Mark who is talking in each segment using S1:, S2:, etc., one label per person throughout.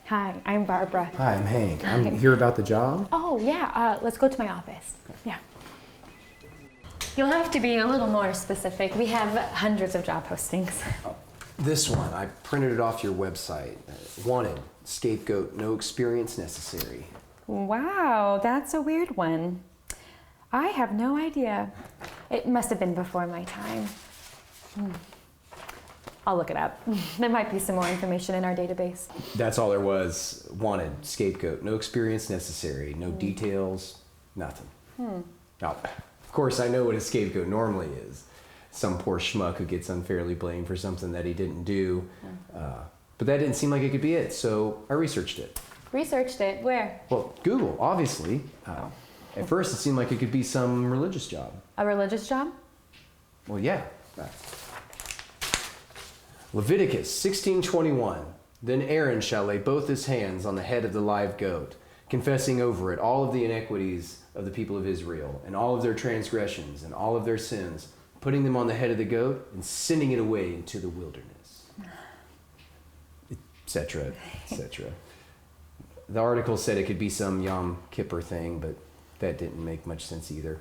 S1: Hi, I'm Barbara.
S2: Hi, I'm Hank. I'm here about the job.
S1: Oh, yeah, let's go to my office. Yeah. You'll have to be a little more specific. We have hundreds of job postings.
S2: This one, I printed it off your website. Wanted, scapegoat, no experience necessary.
S1: Wow, that's a weird one. I have no idea. It must have been before my time. I'll look it up. There might be some more information in our database.
S2: That's all there was. Wanted, scapegoat, no experience necessary, no details, nothing. Now, of course, I know what a scapegoat normally is. Some poor schmuck who gets unfairly blamed for something that he didn't do. But that didn't seem like it could be it, so I researched it.
S1: Researched it? Where?
S2: Well, Google, obviously. At first, it seemed like it could be some religious job.
S1: A religious job?
S2: Well, yeah. Leviticus 16:21. Then Aaron shall lay both his hands on the head of the live goat, confessing over it all of the iniquities of the people of Israel, and all of their transgressions, and all of their sins, putting them on the head of the goat, and sending it away into the wilderness. Etc., etc. The article said it could be some Yom Kippur thing, but that didn't make much sense either.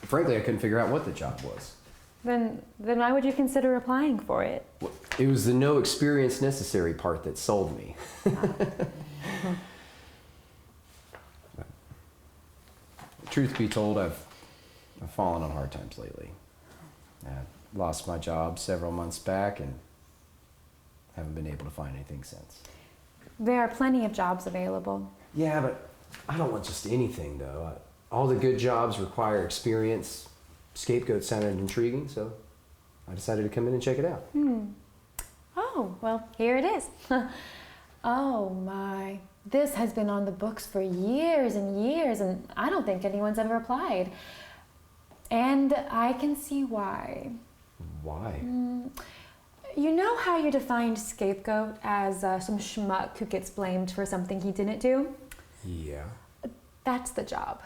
S2: Frankly, I couldn't figure out what the job was.
S1: Then why would you consider applying for it?
S2: Well, it was the no experience necessary part that sold me. Truth be told, I've fallen on hard times lately. I lost my job several months back and haven't been able to find anything since.
S1: There are plenty of jobs available.
S2: Yeah, but I don't want just anything, though. All the good jobs require experience. Scapegoat sounded intriguing, so I decided to come in and check it out.
S1: Oh, well, here it is. Oh my, this has been on the books for years and years, and I don't think anyone's ever applied. And I can see why.
S2: Why?
S1: You know how you defined scapegoat as some schmuck who gets blamed for something he didn't do?
S2: Yeah.
S1: That's the job.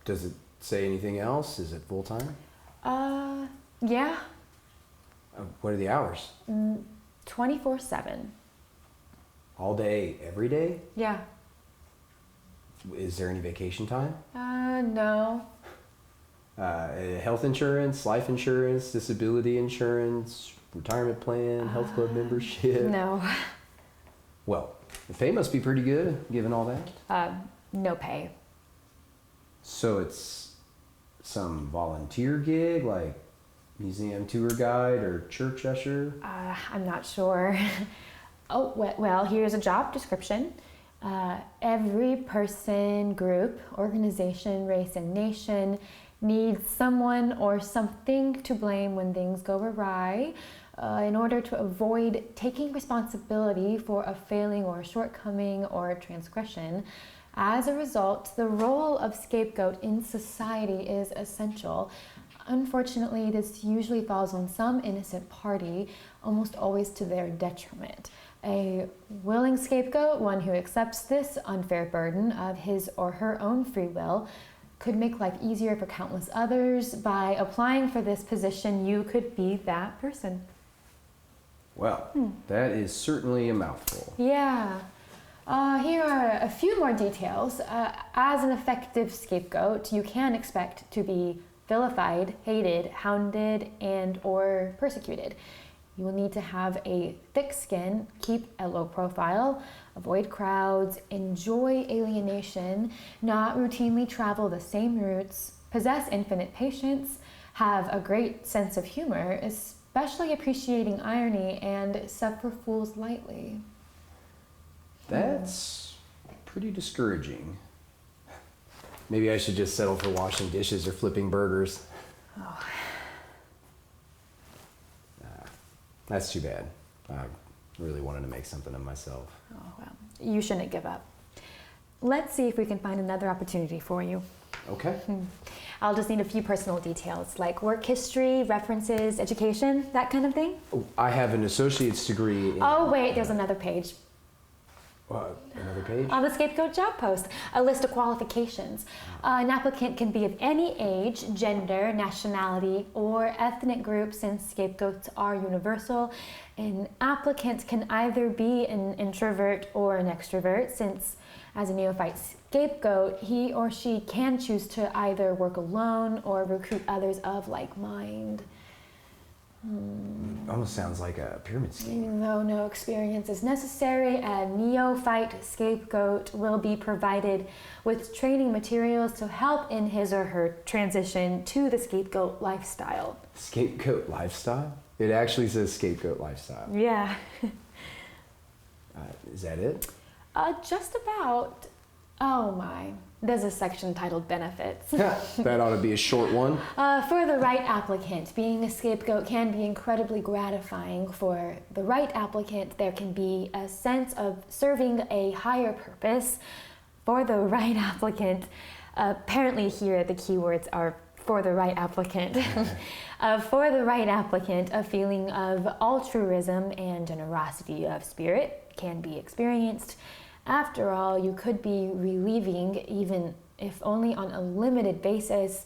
S2: Does it say anything else? Is it full-time?
S1: Yeah.
S2: What are the hours?
S1: 24/7.
S2: All day, every day?
S1: Yeah.
S2: Is there any vacation time?
S1: No.
S2: Health insurance, life insurance, disability insurance, retirement plan, health club membership?
S1: No.
S2: Well, the pay must be pretty good, given all that.
S1: No pay.
S2: So it's some volunteer gig, like museum tour guide or church usher?
S1: I'm not sure. Oh, well, here's a job description. Every person, group, organization, race, and nation needs someone or something to blame when things go awry in order to avoid taking responsibility for a failing or a shortcoming or a transgression. As a result, the role of scapegoat in society is essential. Unfortunately, this usually falls on some innocent party, almost always to their detriment. A willing scapegoat, one who accepts this unfair burden of his or her own free will, could make life easier for countless others. By applying for this position, you could be that person.
S2: Well, that is certainly a mouthful.
S1: Yeah. Here are a few more details. As an effective scapegoat, you can expect to be vilified, hated, hounded, and or persecuted. You will need to have a thick skin, keep a low profile, avoid crowds, enjoy alienation, not routinely travel the same routes, possess infinite patience, have a great sense of humor, especially appreciating irony, and suffer fools lightly.
S2: That's pretty discouraging. Maybe I should just settle for washing dishes or flipping burgers.
S1: Oh.
S2: That's too bad. I really wanted to make something of myself.
S1: Oh, well, you shouldn't give up. Let's see if we can find another opportunity for you.
S2: Okay.
S1: I'll just need a few personal details, like work history, references, education, that kind of thing.
S2: I have an associate's degree in...
S1: Oh, wait, there's another page.
S2: Another page?
S1: On the Scapegoat job post, a list of qualifications. An applicant can be of any age, gender, nationality, or ethnic group, since scapegoats are universal. An applicant can either be an introvert or an extrovert, since as a neophyte scapegoat, he or she can choose to either work alone or recruit others of like mind.
S2: Almost sounds like a pyramid scheme.
S1: Even though no experience is necessary, a neophyte scapegoat will be provided with training materials to help in his or her transition to the scapegoat lifestyle.
S2: Scapegoat lifestyle? It actually says scapegoat lifestyle.
S1: Yeah.
S2: Is that it?
S1: Just about. Oh my. There's a section titled Benefits.
S2: That ought to be a short one.
S1: For the right applicant, being a scapegoat can be incredibly gratifying. For the right applicant, there can be a sense of serving a higher purpose. For the right applicant, apparently here the keywords are for the right applicant. For the right applicant, a feeling of altruism and generosity of spirit can be experienced. After all, you could be relieving, even if only on a limited basis,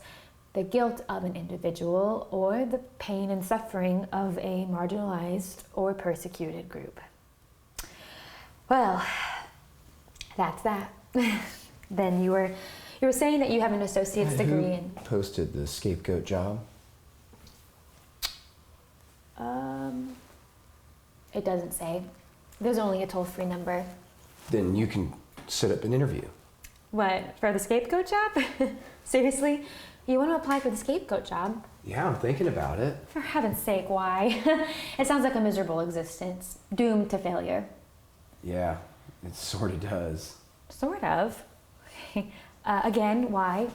S1: the guilt of an individual or the pain and suffering of a marginalized or persecuted group. Well, that's that. Then you were saying that you have an associate's degree in...
S2: Posted the scapegoat job?
S1: It doesn't say. There's only a toll-free number.
S2: Then you can set up an interview.
S1: What, for the scapegoat job? Seriously? You want to apply for the scapegoat job?
S2: Yeah, I'm thinking about it.
S1: For heaven's sake, why? It sounds like a miserable existence, doomed to failure.
S2: Yeah, it sort of does.
S1: Sort of. Again, why?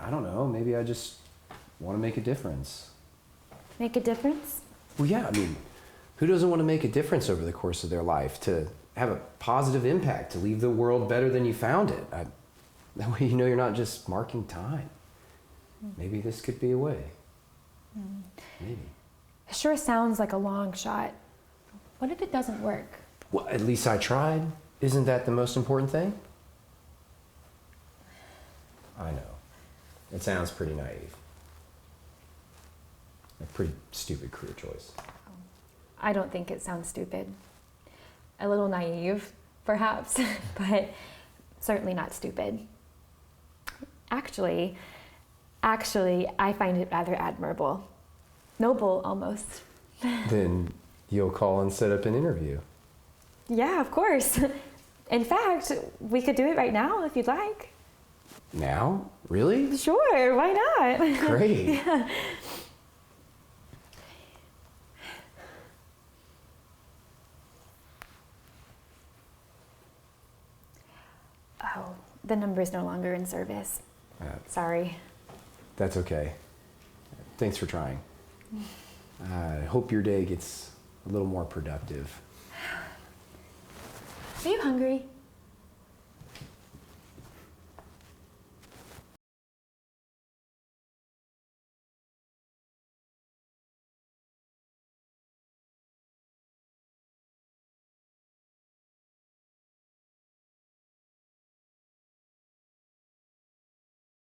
S2: I don't know, maybe I just want to make a difference.
S1: Make a difference?
S2: Well, yeah, I mean, who doesn't want to make a difference over the course of their life, to have a positive impact, to leave the world better than you found it? That way you know you're not just marking time. Maybe this could be a way. Maybe.
S1: It sure sounds like a long shot. What if it doesn't work?
S2: Well, at least I tried. Isn't that the most important thing? I know. It sounds pretty naive. A pretty stupid career choice.
S1: I don't think it sounds stupid. A little naive, perhaps, but certainly not stupid. Actually, I find it rather admirable. Noble, almost.
S2: Then you'll call and set up an interview.
S1: Yeah, of course. In fact, we could do it right now if you'd like.
S2: Now? Really?
S1: Sure, why not?
S2: Great.
S1: Yeah. Oh, the number is no longer in service. Sorry.
S2: That's okay. Thanks for trying. I hope your day gets a little more productive.
S1: Are you hungry?